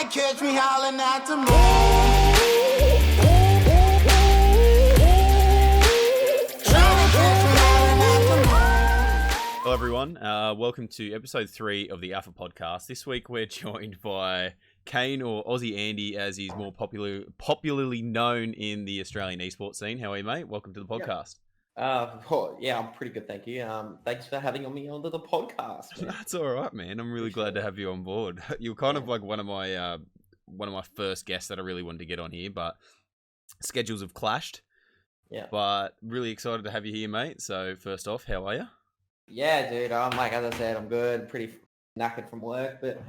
to catch me howling at the moon. Hello everyone, welcome to episode 3 of the Alpha Podcast. This week we're joined by Kane, or Aussie Andy as he's more popularly known in the Australian eSports scene. How are you, mate? Welcome to the podcast. Yeah, I'm pretty good, thank you. Thanks for having me onto the podcast, man. That's all right, man. I'm really glad to have you on board. You're kind of like one of my first guests that I really wanted to get on here, but schedules have clashed. Yeah. But really excited to have you here, mate. So first off, how are you? Yeah, dude. I'm like, as I said, I'm good. Pretty knackered from work, but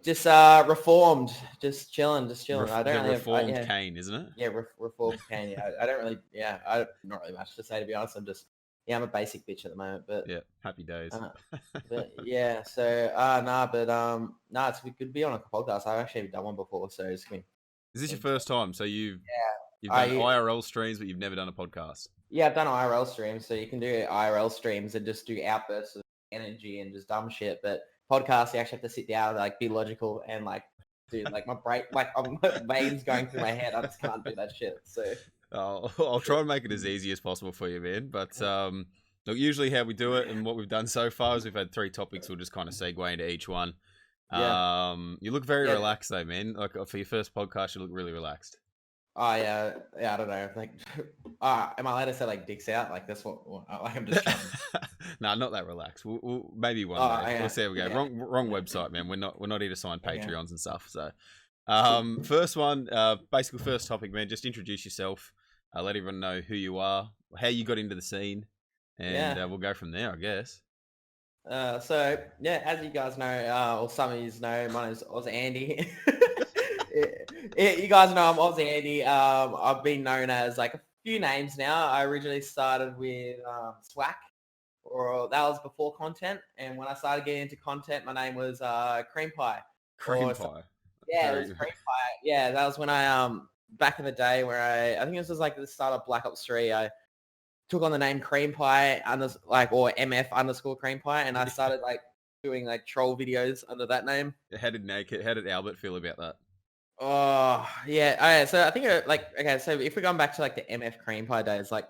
just reformed, just chilling. I don't really reformed Kane, isn't it? Yeah, reformed Kane. Yeah, I don't really. Yeah, not really much to say, to be honest. I'm a basic bitch at the moment, but yeah, happy days. but yeah, so it's good to be on a podcast. I've actually done one before, so it's gonna be. Is this your first time? So you've done IRL streams, but you've never done a podcast. Yeah, I've done IRL streams, so you can do IRL streams and just do outbursts of energy and just dumb shit. But podcasts, you actually have to sit down and like be logical and like, dude, like my brain, like my veins going through my head. I just can't do that shit. So I'll try and make it as easy as possible for you, man. But look, usually how we do it and what we've done so far is we've had 3 topics. We'll just kind of segue into each one. You look very relaxed though, man. Like for your first podcast, you look really relaxed. Oh yeah, I don't know. Like, am I allowed to say like dicks out? Like that's what like I'm just trying. Nah, not that relaxed. We'll maybe one day. Yeah. We'll see how we go. Yeah. Wrong website, man. We're not here to sign Patreons and stuff. So, first one, basically first topic, man. Just introduce yourself. Let everyone know who you are, how you got into the scene, and we'll go from there, I guess. So yeah, as you guys know, or some of you know, my name's Ausandy. You guys know I'm Aussie Andy. I've been known as like a few names now. I originally started with Swack, or that was before content. And when I started getting into content, my name was Cream Pie. Cream Pie. Yeah, it was Cream Pie. Yeah, that was when I back in the day where I think this was like the start of Black Ops 3. I took on the name Cream Pie or MF _ Cream Pie, and I started like doing like troll videos under that name. How did Albert feel about that? Oh yeah. Okay, so I think so if we're going back to like the MF Cream Pie days, like,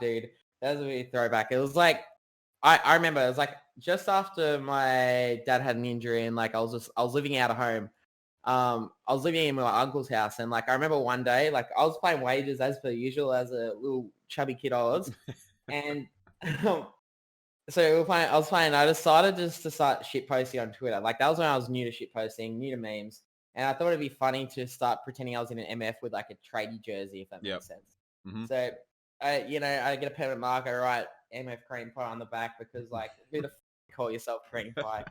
dude, that was a weird throwback. It was like I remember it was like just after my dad had an injury, and like I was living out of home. I was living in my uncle's house, and like I remember one day, like I was playing Wages as per usual as a little chubby kid I was, and so I was playing. I decided just to start shit posting on Twitter. Like that was when I was new to shit posting, new to memes. And I thought it'd be funny to start pretending I was in an MF with like a tradie jersey, if that makes sense. Mm-hmm. So, I get a permanent marker, write MF Cream Pie on the back, because like, who the call yourself Cream Pie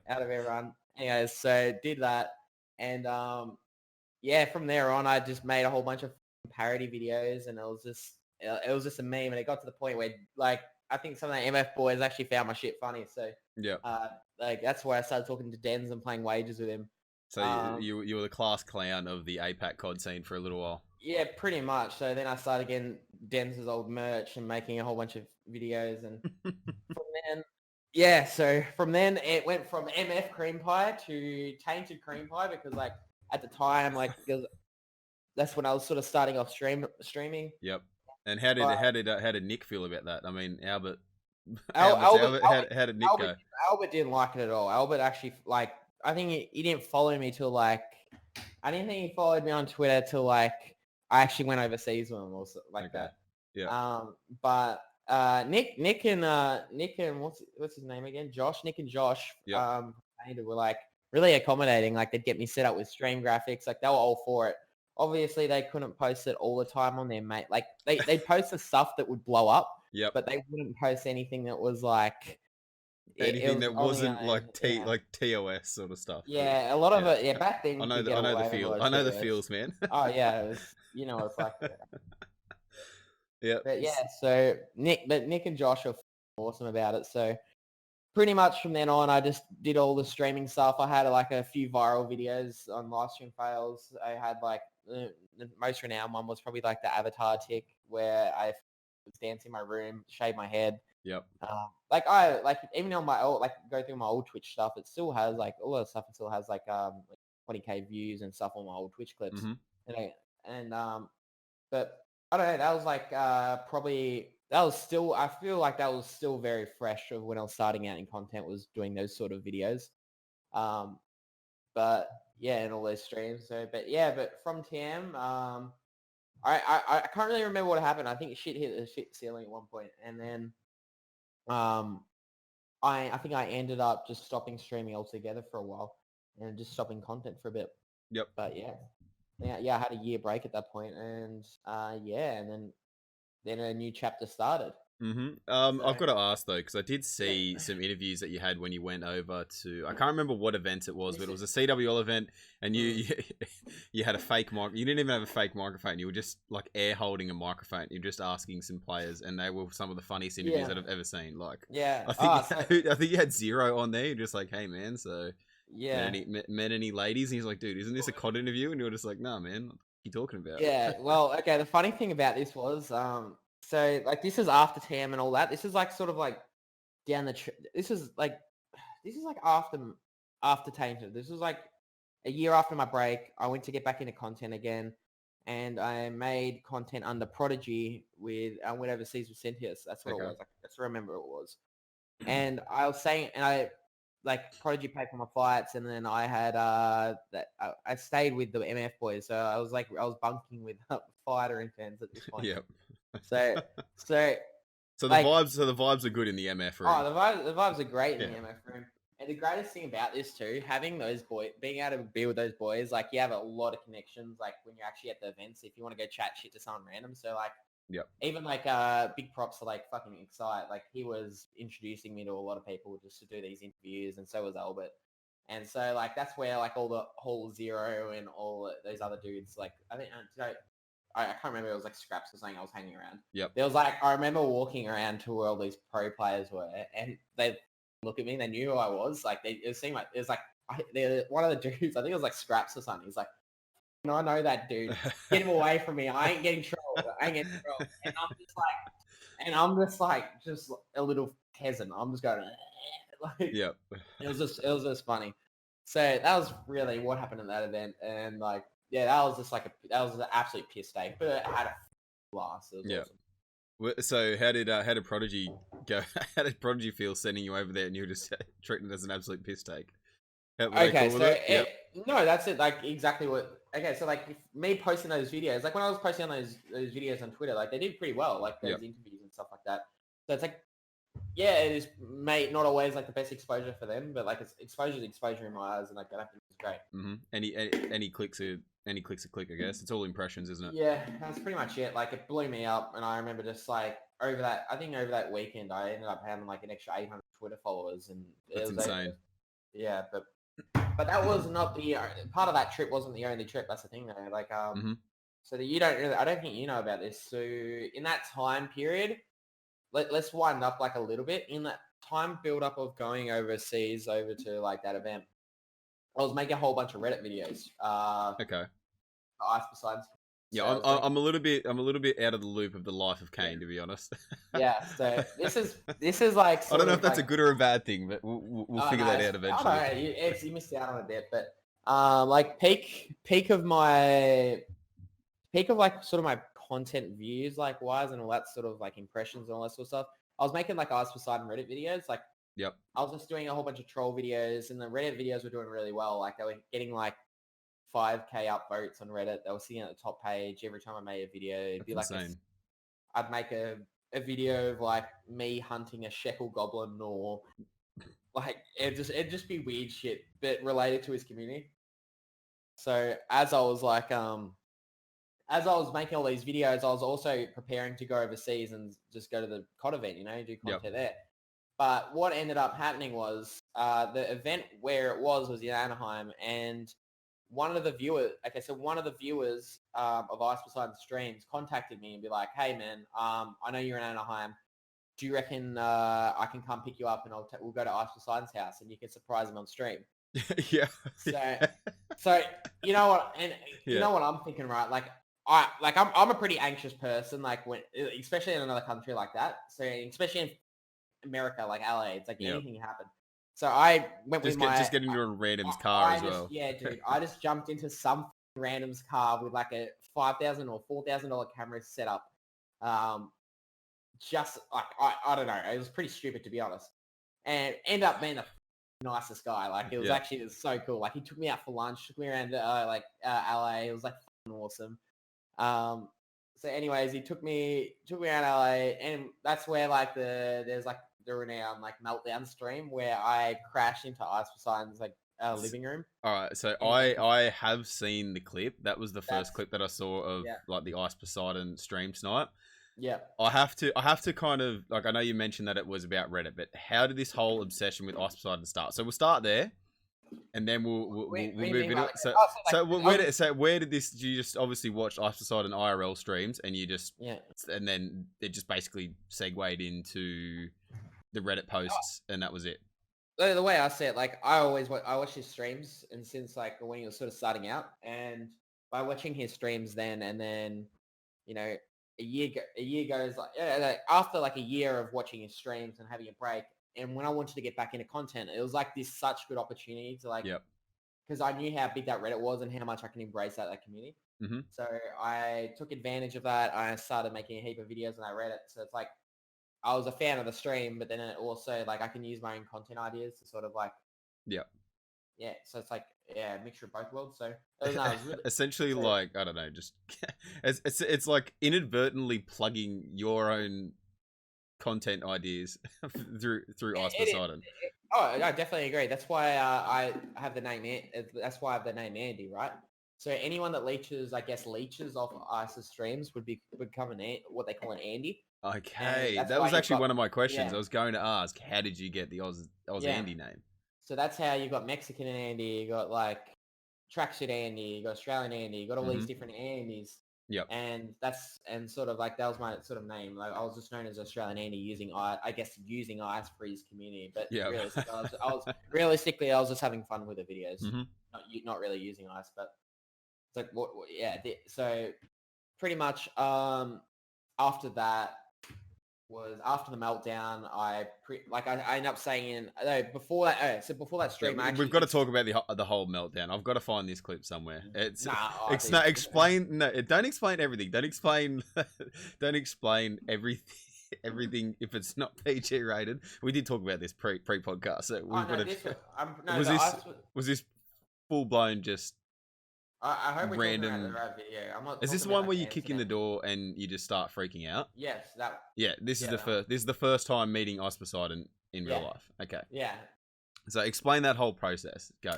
out of everyone? Anyways, so did that. And from there on, I just made a whole bunch of parody videos, and it was just a meme. And it got to the point where like, I think some of the MF boys actually found my shit funny. So like that's why I started talking to Dens and playing Wages with him. So you were the class clown of the APAC COD scene for a little while. Yeah, pretty much. So then I started getting Dens' old merch and making a whole bunch of videos, and from then it went from MF Cream Pie to Tainted Cream Pie, because like at the time, like that's when I was sort of starting off streaming. Yep. And how did Nick feel about that? I mean, Albert. How did Nick go? Albert didn't like it at all. Albert actually like. I think he didn't follow me till like, I didn't think he followed me on Twitter till like I actually went overseas with him or like that. Yeah. But Nick and what's his name again? Nick and Josh. Were like really accommodating. Like they'd get me set up with stream graphics. Like they were all for it. Obviously they couldn't post it all the time on their mate. Like they'd post the stuff that would blow up. Yep. But they wouldn't post anything that was like. Anything that wasn't like TOS sort of stuff. Yeah, a lot of it. Yeah, back then. I know the feel. I know the feels, man. Oh yeah, it was, it's like. Yeah. But yeah, so Nick and Josh are awesome about it. So pretty much from then on, I just did all the streaming stuff. I had like a few viral videos on live stream fails. I had like the most renowned one was probably like the avatar tick, where I was dancing in my room, shaved my head. Yep. Even on my old, like go through my old Twitch stuff, it still has like all the stuff. It still has like 20K views and stuff on my old Twitch clips. Mm-hmm. But I don't know. That was like probably that was still. I feel like that was still very fresh of when I was starting out in content, was doing those sort of videos. But yeah, and all those streams. So, but from TM, I can't really remember what happened. I think shit hit the shit ceiling at one point, and then I think I ended up just stopping streaming altogether for a while and just stopping content for a bit. Yep. But yeah, I had a year break at that point, and and then a new chapter started. Mm-hmm. I've got to ask though, because I did see some interviews that you had when you went over to, I can't remember what event it was, but it was a CWL event, and you had a fake mic. You didn't even have a fake microphone. You were just like air holding a microphone. You're just asking some players, and they were some of the funniest interviews that I've ever seen. Like, I think you had Zero on there. You're just like, hey man, so met any ladies? And he's like, dude, isn't this a COD interview? And you're just like, nah, man, what are you talking about? Yeah, well, okay. The funny thing about this was, so like this is after TM and all that. This is like sort of like down the. This is like after Tainted. This was like a year after my break. I went to get back into content again, and I made content under Prodigy with I went overseas with Centius. That's what it was. That's what I remember it was. And I was saying, and I like Prodigy paid for my flights, and then I had I stayed with the MF boys, so I was bunking with fighter interns at this point. Yep. So the vibes are good in the MF room. Oh, the vibes are great in the MF room. And the greatest thing about this too, having those boys, being able to be with those boys, like you have a lot of connections. Like when you're actually at the events, if you want to go chat shit to someone random, so like. Yep. Even like big props to like fucking Excite. Like he was introducing me to a lot of people just to do these interviews, and so was Albert. And so like that's where like all the whole Zero and all those other dudes, like I think I can't remember, it was like Scraps or something I was hanging around. Yep. There was like I remember walking around to where all these pro players were, and they look at me, they knew who I was. Like it seemed like it was like one of the dudes, I think it was like Scraps or something. He's like, I know that dude. Get him away from me. I ain't getting trolled. And I'm just like just a little peasant. I'm just going like, yep. It was just funny. So that was really what happened at that event, and like that was just like that was an absolute piss take, but it had a blast. It was awesome. So how did Prodigy go? How did Prodigy feel sending you over there, and you were just treating it as an absolute piss take? Okay, so no, that's it. Like exactly what. Okay, so like me posting those videos, like when I was posting on those videos on Twitter, like they did pretty well, like those interviews and stuff like that. So it's like, yeah, it is not always like the best exposure for them, but like it's exposure in my eyes, and like that is great. Mm-hmm. Any clicks a click, I guess. It's all impressions, isn't it? Yeah, that's pretty much it. Like it blew me up, and I remember just like over that weekend, I ended up having like an extra 800 Twitter followers, and that's insane. Yeah, but that was not the part of that trip. Wasn't the only trip. That's the thing, though. Like, so that you don't really. I don't think you know about this. So in that time period, let's wind up like a little bit. In that time build up of going overseas over to like that event, I was making a whole bunch of Reddit videos. Okay. IcePoseidon. Yeah, I'm a little bit out of the loop of the life of Kane, to be honest. Yeah, so this is like I don't know if that's a good or a bad thing, but we'll figure that out eventually. I don't know, you missed out on a bit, but like peak of like sort of my content views like wise and all that sort of like impressions and all that sort of stuff. I was making like IcePoseidon Reddit videos, like I was just doing a whole bunch of troll videos, and the Reddit videos were doing really well. Like they were getting like 5K upvotes on Reddit. They were sitting at the top page every time I made a video. It'd be like I'd make a video of like me hunting a shekel goblin, or like it'd just be weird shit, but related to his community. So as I was making all these videos, I was also preparing to go overseas and just go to the COD event, do content there. But what ended up happening was the event where it was in Anaheim, and one of the viewers of IcePoseidon streams contacted me and be like, hey man, I know you're in Anaheim. Do you reckon I can come pick you up, and we'll go to IcePoseidon's house and you can surprise him on stream? Yeah. So you know what, and you know what I'm thinking, right? Like I'm a pretty anxious person, like especially in another country like that. So especially in America, like LA, it's like anything can happen. So I went with just getting into a random's car as well. Yeah, dude. I just jumped into some random's car with like a $5,000 or $4,000 camera set up. Just like I don't know. It was pretty stupid to be honest, and ended up being the nicest guy. Like it was actually it was so cool. Like he took me out for lunch, took me around LA. It was like awesome. So anyways, he took me around LA, and that's where like there's like the renowned like meltdown stream where I crashed into IcePoseidon's like living room. All right, so I have seen the clip. That was the first clip that I saw of like the IcePoseidon stream snipe. Yeah. I have to kind of like, I know you mentioned that it was about Reddit, but how did this whole obsession with IcePoseidon start? So we'll start there, and then we'll move into it. So where did this? You just obviously watched IcePoseidon IRL streams, and you just and then it just basically segued into the Reddit posts, and that was it. The way I see it, like I watch his streams, and since like when he was sort of starting out, and by watching his streams then, and then you know. A year goes like after like a year of watching his streams and having a break, and when I wanted to get back into content, it was like this such good opportunity to like, because I knew how big that Reddit was and how much I can embrace that community. Mm-hmm. So I took advantage of that. I started making a heap of videos on that Reddit. So it's like I was a fan of the stream, but then it also like I can use my own content ideas to sort of like so it's like a mixture of both worlds. So it was really, essentially like I don't know, just it's like inadvertently plugging your own content ideas through IcePoseidon. I definitely agree. That's why I have the name. That's why I have the name Andy, right? So anyone that leeches off Ice's streams would become what they call an Andy. Okay, that was actually one of my questions. I was going to ask, how did you get the Oz Andy name? So that's how you got Mexican Andy, you got like tracksuit Andy, you got Australian Andy, you got all these different Andys. Yep. And sort of like that was my sort of name. Like I was just known as Australian Andy using ice for his community. But realistically, I was just having fun with the videos, not really using ice. But it's like so pretty much after that. After the meltdown, I ended up saying before that stream. We've got to talk about the whole meltdown. I've got to find this clip somewhere. Don't explain everything. Don't explain everything if it's not PG rated. We did talk about this pre-podcast. So was this full blown just? I hope we're random. Talking about the right video. I'm not. Is this the one where you kick in the door and you just start freaking out? Yes, that. Yeah, this is the first time meeting IcePoseidon in real life. Okay. Yeah. So explain that whole process. Go.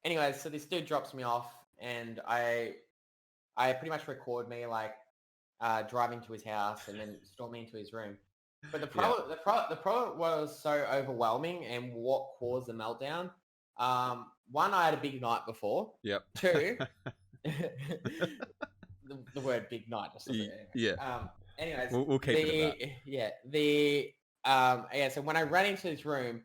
Anyways, so this dude drops me off, and I pretty much record me like driving to his house and then storming into his room. But the problem was so overwhelming, and what caused the meltdown. One, I had a big night before. Yep. Two, the word big night. Anyways, we'll keep it at that. So when I ran into this room,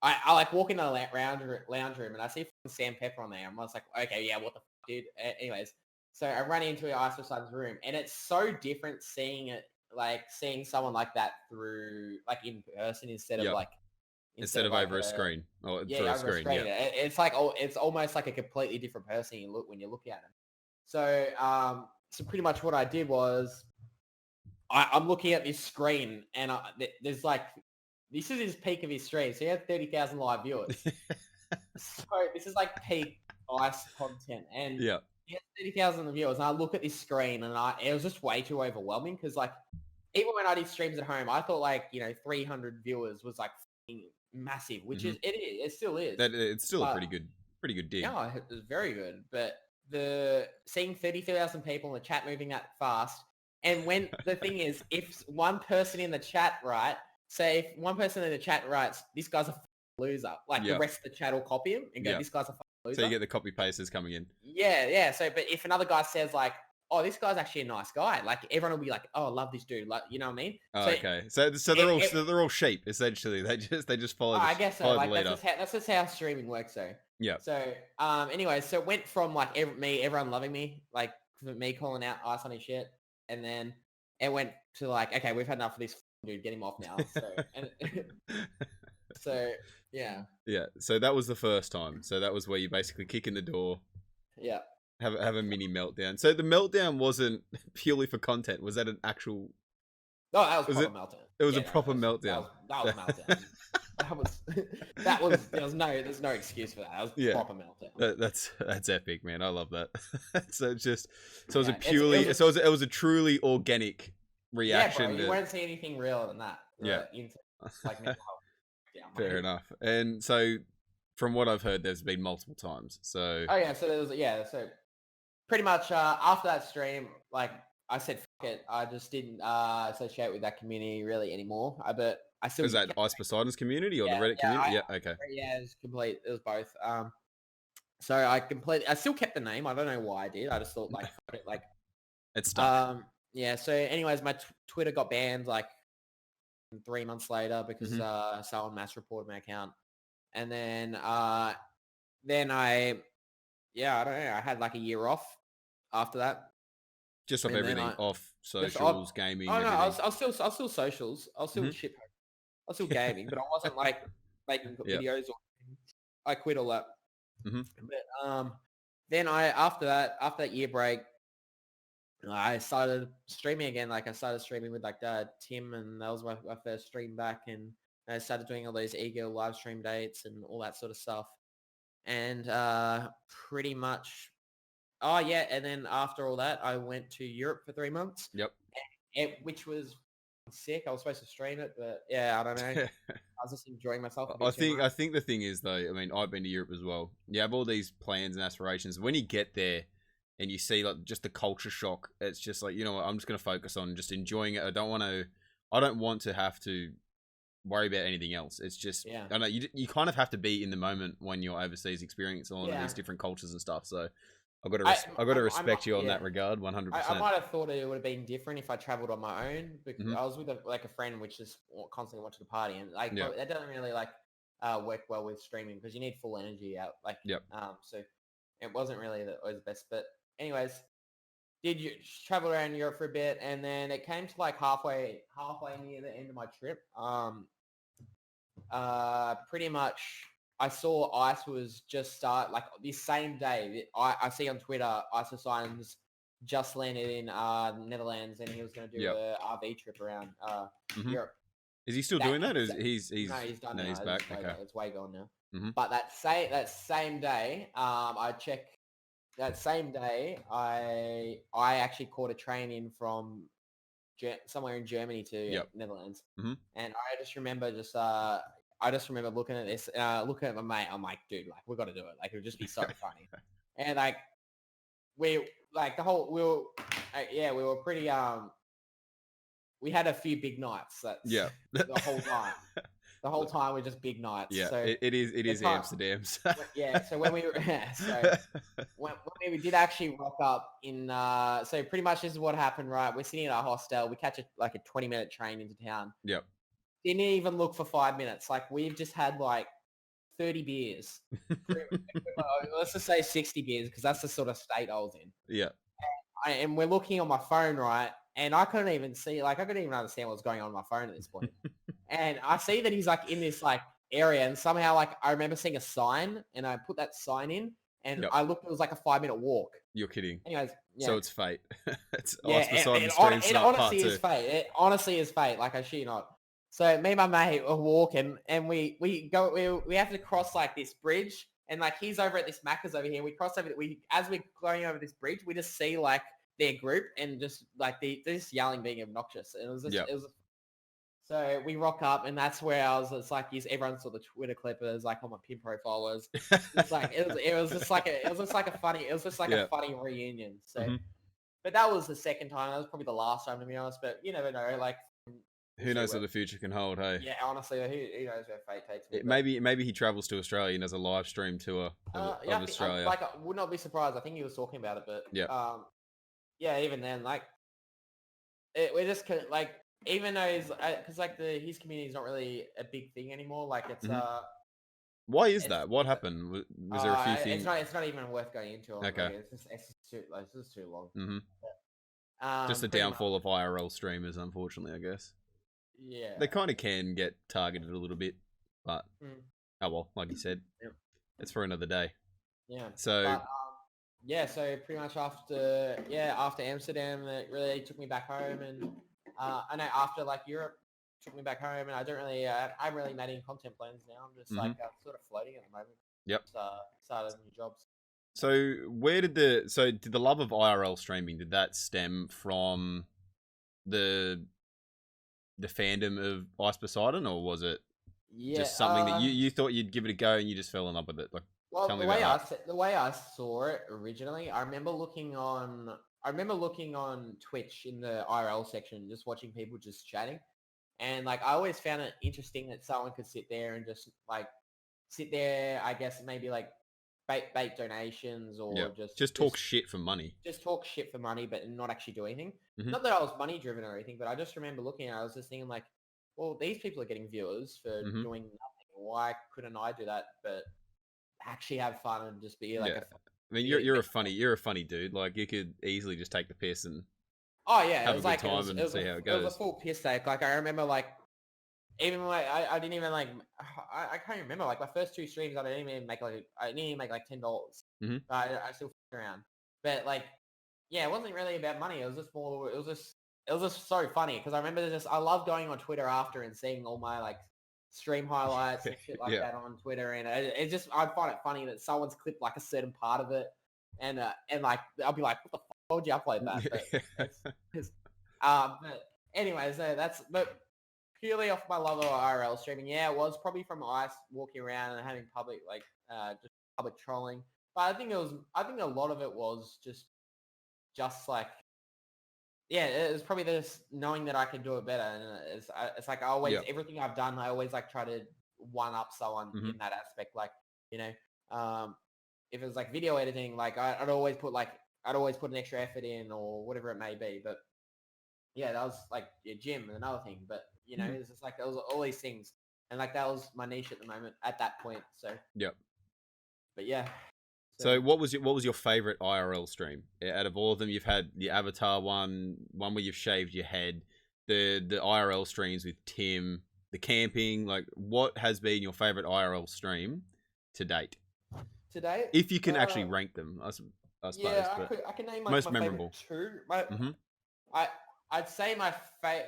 I like walk into the lounge room and I see Sam Pepper on there. I was like, okay, yeah, what the fuck, dude? Anyways, so I ran into IcePoseidon's room, and it's so different seeing someone like that through like in person instead of like. Instead of over a screen or through a screen. Yeah. It's like it's almost like a completely different person when you look at him. So so pretty much what I did was I'm looking at this screen, and there's like this is his peak of his stream. So he had 30,000 live viewers. So this is like peak Ice content, and he had 30,000 viewers. And I look at this screen, and it was just way too overwhelming because like even when I did streams at home, I thought like 300 viewers was like massive, which it still is. It's still a pretty good dig. Yeah, it was very good. But seeing 30,000 people in the chat moving that fast, and when the thing is, if one person in the chat writes, this guy's a loser, like the rest of the chat will copy him and go, this guy's a loser. So you get the copy pasters coming in. Yeah. So, but if another guy says like, oh, this guy's actually a nice guy, like everyone will be like, oh, I love this dude, like, you know what I mean? Okay. So they're all sheep essentially. They just follow. I guess so. Like that's just how streaming works. So yeah. So anyway, so it went from like everyone loving me, like me calling out Ice on his shit, and then it went to like, okay, we've had enough of this dude, get him off now. So So yeah. Yeah. So that was the first time. So that was where you basically kick in the door, Yeah. have a mini meltdown. So the meltdown wasn't purely for content. Was that an actual? No, that was Was proper it? meltdown. It was Yeah, a no, proper meltdown. that was meltdown. There's no excuse for that. That was Yeah. proper meltdown. That's epic, man. I love that. So it's just so it was Yeah, a purely so it was a truly organic reaction. Yeah, bro, you won't see anything realer than that. Yeah. Like mental health. Yeah, Fair enough. And so, from what I've heard, there's been multiple times. So. Oh yeah, so there was so pretty much after that stream, like I said, fuck it. I just didn't associate with that community really anymore. But I still Is that IcePoseidon's community or the Reddit community? Yeah. Okay. Yeah, it was complete. It was both. So I still kept the name. I don't know why I did. I just thought like fuck it, like it's stuck. Yeah. So anyways, my Twitter got banned like 3 months later because someone mass reported my account, and then I don't know. I had like a year off after that. Just off everything, off socials, gaming. Oh no, I was still socials. I was still shit. I was still gaming, but I wasn't like making videos or. I quit all that. But then after that year break, I started streaming again. Like I started streaming with like Tim, and that was my first stream back. And I started doing all those eager live stream dates and all that sort of stuff. And pretty much, and then after all that, I went to Europe for 3 months. Yep. Which was sick. I was supposed to stream it, but yeah, I don't know. I was just enjoying myself. I think the thing is though, I mean, I've been to Europe as well. You have all these plans and aspirations. When you get there and you see like just the culture shock, it's just like, you know what, I'm just going to focus on just enjoying it. I don't want to have to worry about anything else. It's just, I don't know, you kind of have to be in the moment when you're overseas experiencing all of these different cultures and stuff. So I've got to respect you on that regard, 100%. I might have thought it would have been different if I traveled on my own, because I was with a friend which just constantly wanted to party, and like that doesn't really like work well with streaming because you need full energy out. Like, so it wasn't really always the best. But anyways, did you travel around Europe for a bit, and then it came to like halfway near the end of my trip. Pretty much. I saw Ice was just start like this same day. I see on Twitter IcePoseidon's just landed in Netherlands, and he was going to do a RV trip around Europe. Is he still doing that? Or he's no, he's done. No, now. he's back. Okay, it's way gone now. But that same day, I checked. That same day, I actually caught a train in from somewhere in Germany to Netherlands, and I just remember looking at this, looking at my mate. I'm like, dude, like we got to do it. Like it would just be so funny. And like we were pretty. We had a few big nights. The whole time. The whole time were just big nights. Yeah, so it is Amsterdam. So. So when we were, when we did actually rock up in, so pretty much this is what happened. Right, we're sitting at our hostel. We catch a 20-minute train into town. Yep. Didn't even look for 5 minutes. Like we've just had like 30 beers. Let's just say 60 beers because that's the sort of state I was in. Yeah. And we're looking on my phone, right? And I couldn't even see, like I couldn't even understand what's going on my phone at this point. And I see that he's like in this like area, and somehow like I remember seeing a sign, and I put that sign in, and I looked, it was like a 5-minute walk. You're kidding. Anyways, so it's fate. It honestly is fate. It honestly is fate. Like I shit you not. So me and my mate were walking, and we have to cross like this bridge, and like he's over at this Macca's over here. We cross over. As we're going over this bridge, we just see like their group, and just like they're just yelling, being obnoxious. And it was just, so we rock up, and that's where it's like everyone saw the Twitter clip. It was like on my pin profile was it's like it was just like a funny reunion. So, but that was the second time. That was probably the last time, to be honest. But you never know. Like. Who knows what the future can hold, hey? Yeah, honestly, who knows where fate takes me. Maybe he travels to Australia and does a live stream tour of Australia. I would not be surprised. I think he was talking about it, but even then, like, we're just like, even though he's because like his community is not really a big thing anymore. Like it's Why is that? What happened? Was there a few things? It's not even worth going into. Okay. Really. It's just too long. Just the downfall of IRL streamers, unfortunately, I guess. Yeah. They kind of can get targeted a little bit But oh well, like you said, it's for another day. Yeah. So But, yeah, so pretty much after Amsterdam, it really took me back home, and I know after like Europe took me back home, and I haven't really made any content plans now. I'm just like sort of floating at the moment. Yep. Started new jobs. So where did the love of IRL streaming, did that stem from the fandom of IcePoseidon, or was it just something that you thought you'd give it a go and you just fell in love with it? Like, well, tell me the way I saw it originally, I remember looking on Twitch in the IRL section, just watching people just chatting, and like I always found it interesting that someone could sit there and just like I guess maybe like bait donations or just talk shit for money. Just talk shit for money, but not actually do anything. Not that I was money driven or anything, but I just remember looking at it, I was just thinking like, well, these people are getting viewers for doing nothing. Why couldn't I do that, but actually have fun and just be like I mean, you're a funny dude. Like, you could easily just take the piss and have a good like time and see how it goes. It was a full piss take. Like, I remember like even like I didn't even like I can't remember like my first 2 streams I didn't even make like $10. I still f***ed around, but like it wasn't really about money. It was just more. It was just so funny because I remember I love going on Twitter after and seeing all my like stream highlights and shit like that on Twitter, and it just I find it funny that someone's clipped like a certain part of it, and like I'll be like, what the fuck? Why would you upload that? But anyway, so but purely off my love of IRL streaming. Yeah, it was probably from Ice walking around and having public like just public trolling. But I think a lot of it was just like it was probably this knowing that I could do it better, and it's like I always everything I've done I always like try to one up someone in that aspect. Like, you know, if it was like video editing, like I'd always put an extra effort in or whatever it may be. But yeah, that was like gym another thing. But you know, it's just like there was all these things, and like that was my niche at the moment at that point. So but yeah. So what was your favorite IRL stream out of all of them? You've had the Avatar one where you've shaved your head, the IRL streams with Tim, the camping. Like, what has been your favorite IRL stream to date? If you can actually rank them, I suppose. Yeah, I can name most my memorable. Two. I'd say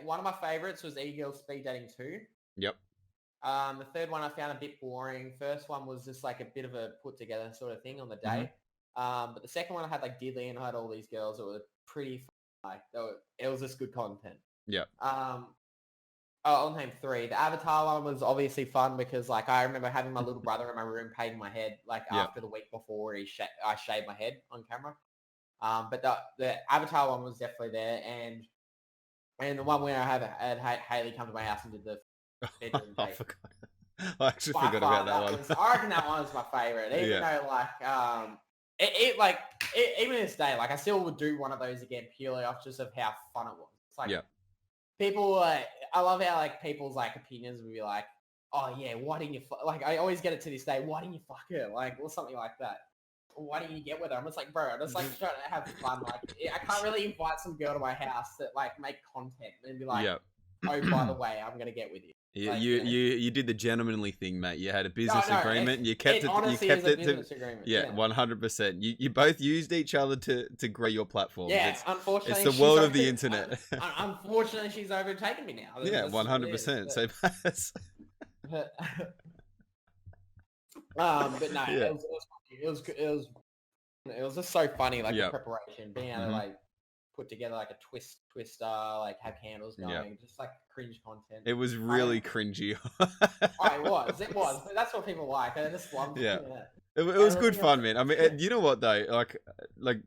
one of my favorites was E-Girl Speed Dating 2. Yep. The third one I found a bit boring. First one was just like a bit of a put together sort of thing on the day. But the second one I had like Diddley and I had all these girls that were pretty it was just good content. Yeah. I'll name 3. The Avatar one was obviously fun because like I remember having my little brother in my room painting my head like after the week before I shaved my head on camera. But the Avatar one was definitely there, and the one where I had Haley come to my house and did the bedroom I tape. forgot. I actually forgot about that one. I reckon that one was my favorite. Even though like even to this day, like I still would do one of those again purely off just of how fun it was. It's like people I love how like people's like opinions would be like, oh yeah, why didn't you like I always get it to this day, why didn't you fuck her? Like, or something like that. Why didn't you get with her? I'm just like, bro, I'm just like trying to have fun. Like, I can't really invite some girl to my house that like make content and be like, oh, by the way, I'm gonna get with you. Yeah, like, you did the gentlemanly thing, mate. You had a business agreement. And you kept it. Honestly, you kept is a it business to agreement. 100%. You both used each other to grow your platform. Yeah, unfortunately, it's the world of the internet. Unfortunately, she's overtaken me now. Yeah, 100%. So but no, it was just so funny, like the preparation, being able to like put together like a twister, like have candles going, just like cringe content. It was really cringy. It was, but that's what people like. I just love it was good fun, man. I mean, you know what though, like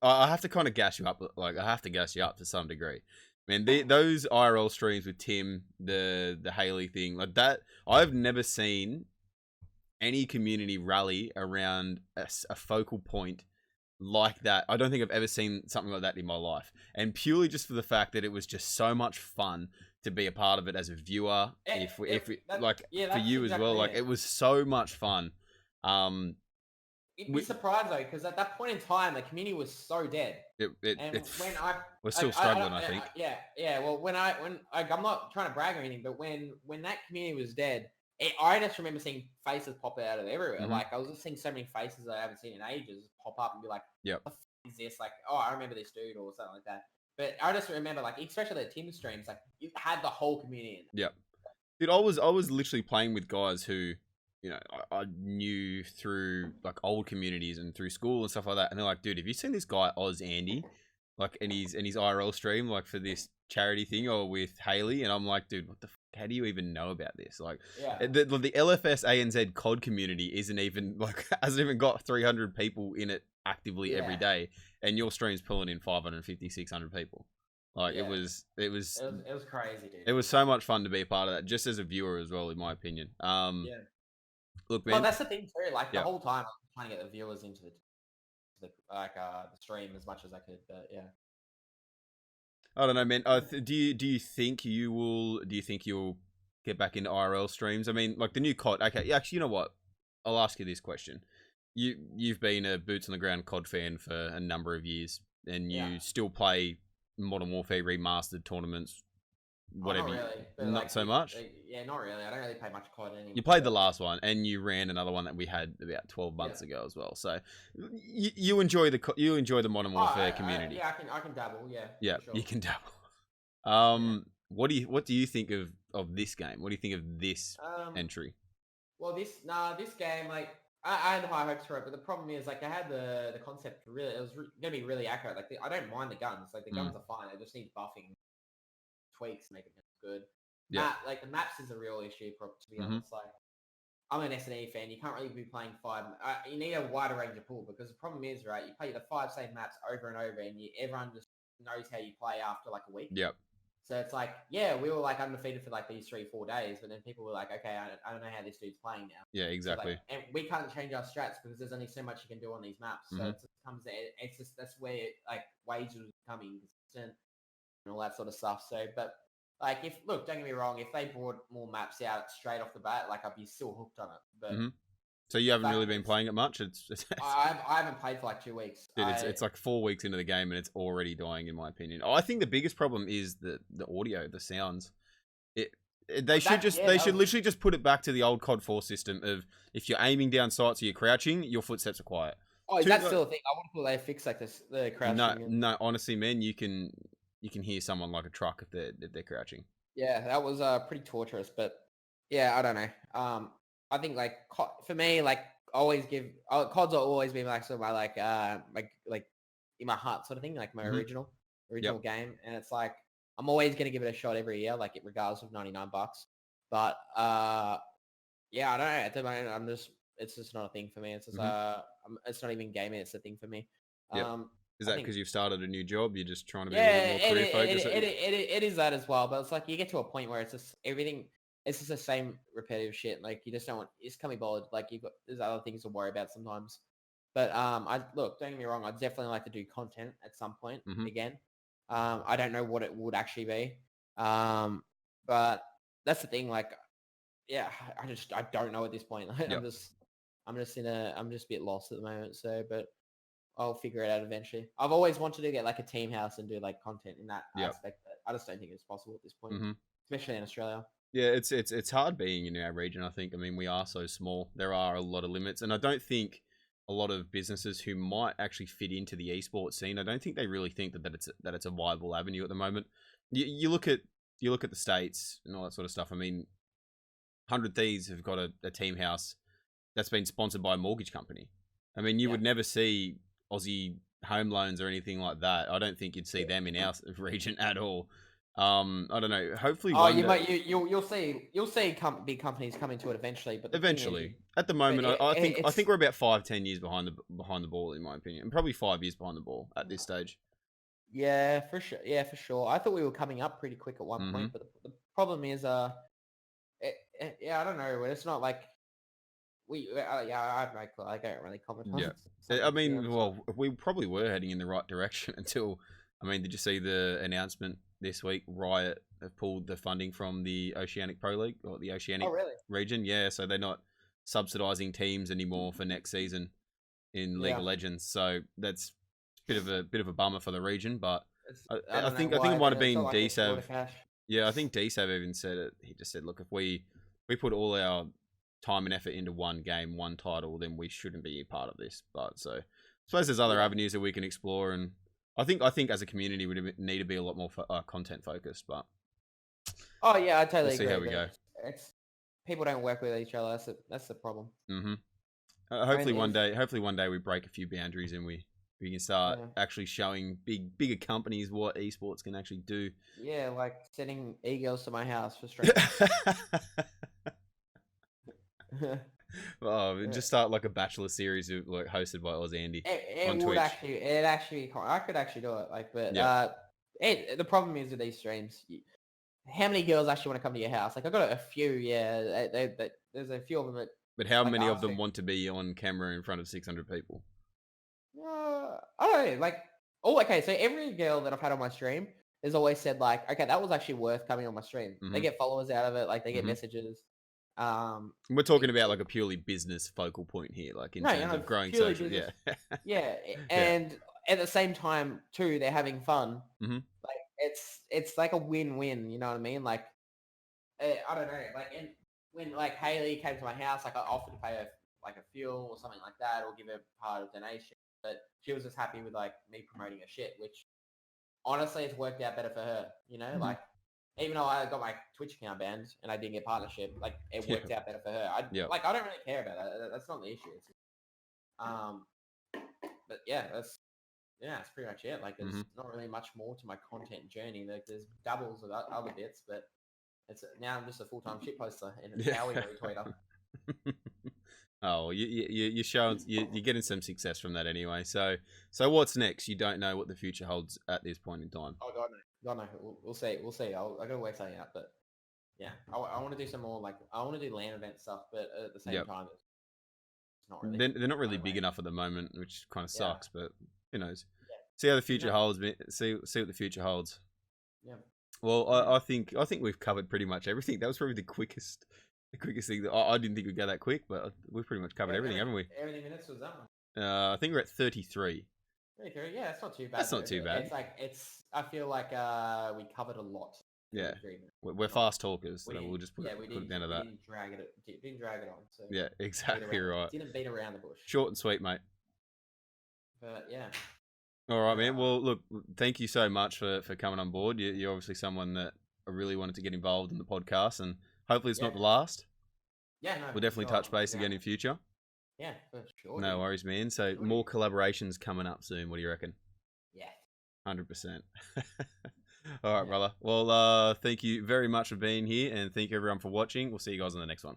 I have to kind of gas you up. Like, I have to gas you up to some degree. Man, those IRL streams with Tim, the Haley thing, like that, I've never seen any community rally around a focal point like that. I don't think I've ever seen something like that in my life. And purely just for the fact that it was just so much fun to be a part of it as a viewer. For you as well, like it was so much fun. You'd be surprised though, because at that point in time, the community was so dead. We're still struggling, I think. Well, when I'm not trying to brag or anything, but when that community was dead, I just remember seeing faces pop out of everywhere. Mhm. Like I was just seeing so many faces I haven't seen in ages pop up and be like, Yep. "What the f- is this?" Like, "Oh, I remember this dude" or something like that. But I just remember, like, especially the team streams, like you had the whole community in Yep. Dude, I was literally playing with guys who, I knew through like old communities and through school and stuff like that, and they're like, dude, have you seen this guy Ausandy, like, and he's IRL stream like for this charity thing or with Haley, and I'm like, dude, what the how do you even know about this? Like, it. the LFS ANZ COD community isn't even like hasn't even got 300 people in it actively every Yeah. day, and your stream's pulling in 550, 600 people. Like Yeah. it was It was crazy, dude. it was so much fun to be a part of that, just as a viewer as well, in my opinion. Yeah. Look, Well, man. that's the thing too. Like the Yeah. whole time, I'm trying to get the viewers into the stream as much as I could. But yeah. I don't know, man. Do you think you will? Do you think you'll get back into IRL streams? I mean, like the new COD. Okay, yeah, actually, you know what? I'll ask you this question. You've been a boots on the ground COD fan for a number of years, and you Yeah. still play Modern Warfare Remastered tournaments, whatever. Not really. But not like, so much. Yeah, not really. I don't really play much COD anymore. You played the last one, and you ran another one that we had about 12 months ago as well. So you enjoy the Modern Warfare community. Yeah, I can dabble. Yeah. Yeah, for sure. you can dabble. What do you think of this game? What do you think of this entry? Well, this game, like I had high hopes for it, but the problem is like I had the concept really. It was gonna be really accurate. Like I don't mind the guns. Like the guns are fine. They just need buffing, tweaks, to make it good. Yeah. Like the maps is a real issue. To be honest, like I'm an SNE fan. You can't really be playing five. You need a wider range of pool because the problem is, right? You play the 5 same maps over and over, and everyone just knows how you play after like a week. Yep. So it's like, yeah, we were like undefeated for like these 3-4 days, but then people were like, okay, I don't know how this dude's playing now. Yeah, exactly. So like, and we can't change our strats because there's only so much you can do on these maps. So it just comes, it's just that's where like wages are becoming consistent and all that sort of stuff. So, but like, don't get me wrong, if they brought more maps out straight off the bat, like I'd be still hooked on it. But so you haven't really been playing it much. I haven't played for like 2 weeks. Dude, it's like 4 weeks into the game and it's already dying, in my opinion. I think the biggest problem is the audio, the sounds. They should literally just put it back to the old COD 4 system of if you're aiming down sights or you're crouching, your footsteps are quiet. Oh, is that still a thing? I want to they fix like this the crouching. No, honestly, man, you can hear someone like a truck if they're crouching. Yeah, that was pretty torturous, but yeah, I don't know. I think like for me, like always COD's always been like sort of my like in my heart sort of thing, like my original game, and it's like I'm always gonna give it a shot every year, like regardless of $99. But yeah, I don't know. At the moment, it's just not a thing for me. It's just it's not even gaming. It's a thing for me. Is that because you've started a new job? You're just trying to be a little more career focused? It is that as well. But it's like you get to a point where it's just everything. It's just the same repetitive shit. Like you just don't want. It's can't be bothered. Like there's other things to worry about sometimes. But don't get me wrong. I'd definitely like to do content at some point again. I don't know what it would actually be. But that's the thing. Like, yeah, I don't know at this point. I'm just a bit lost at the moment. So, but I'll figure it out eventually. I've always wanted to get like a team house and do like content in that aspect, but I just don't think it's possible at this point, especially in Australia. Yeah, it's hard being in our region. I think. I mean, we are so small. There are a lot of limits, and I don't think a lot of businesses who might actually fit into the esports scene, I don't think they really think that it's a viable avenue at the moment. You look at the States and all that sort of stuff. I mean, 100 Thieves have got a team house that's been sponsored by a mortgage company. I mean, you would never see Aussie home loans or anything like that. I don't think you'd see them in our region at all. I don't know. Hopefully, you'll see big companies come into it eventually. But eventually, at the moment, I think we're about 5-10 years behind the ball, in my opinion, and probably 5 years behind the ball at this stage. Yeah, for sure. Yeah, for sure. I thought we were coming up pretty quick at one point, but the problem is, I don't know. It's not like I don't really comment on it. Yeah, I mean, well, we probably were heading in the right direction until, I mean, did you see the announcement this week? Riot have pulled the funding from the Oceanic Pro League or the Oceanic region. Yeah, so they're not subsidizing teams anymore for next season in League of Legends. So that's a bit of a bummer for the region. But I think it might have been DSav. Yeah, I think DSav even said it. He just said, look, if we we put all our time and effort into one game, one title, then we shouldn't be a part of this. But so I suppose there's other avenues that we can explore, and I think as a community we need to be a lot more content focused. But oh yeah, I totally we'll see agree. how we go. It's people don't work with each other. That's the problem. Mm-hmm. Hopefully one day we break a few boundaries and we can start actually showing bigger companies what esports can actually do. Yeah, like sending e-girls to my house for stream. Oh, just start like a bachelor series like hosted by Ausandy on It would Twitch. actually, I could actually do it. Like, but the problem is with these streams, how many girls actually want to come to your house? Like, I got a few. Yeah, there's a few of them that. But how many of them want to be on camera in front of 600 people? I don't know. Like, okay. So every girl that I've had on my stream has always said like, okay, that was actually worth coming on my stream. Mm-hmm. They get followers out of it. Like, they get messages. We're talking about like a purely business focal point here, like in terms of growing social. Business. Yeah, and at the same time too, they're having fun. Mm-hmm. Like it's like a win-win. You know what I mean? Like, I don't know. Like, and when like Haley came to my house, like I offered to pay her like a fuel or something like that, or give her part of donation, but she was just happy with like me promoting her shit, which honestly it's worked out better for her. You know, like. Even though I got my Twitch account banned and I didn't get partnership, like it worked out better for her. I don't really care about that. That's not the issue. But yeah, that's pretty much it. Like there's not really much more to my content journey. Like there's doubles of other bits, but it's now I'm just a full-time shit poster and a Howie retweeter. Oh, you're showing you're getting some success from that anyway. So what's next? You don't know what the future holds at this point in time. Oh God, no. God, no. We'll see. I gotta work something out, but yeah, I want to do some more. Like I want to do LAN event stuff, but at the same time, it's not really. They're not really big enough at the moment, which kind of sucks. But who knows? See how the future holds. See what the future holds. Yeah. Well, I think we've covered pretty much everything. That was probably the quickest thing. I didn't think we'd go that quick, but we've pretty much covered everything, haven't we? How many minutes was that one? I think we're at 33. Yeah, that's not too bad. That's not too bad. I feel like we covered a lot. Yeah, we're fast talkers, so we'll just put it down to that. Didn't drag it on. So yeah, exactly right. Didn't beat around the bush. Short and sweet, mate. But yeah. All right, man. Well, look, thank you so much for coming on board. You're obviously someone that I really wanted to get involved in the podcast, and hopefully it's not the last. Yeah, no. We'll definitely touch base again in future. Yeah, for sure. No worries, man. So more collaborations coming up soon. What do you reckon? Yeah. 100%. All right, brother. Well, thank you very much for being here, and thank you everyone for watching. We'll see you guys on the next one.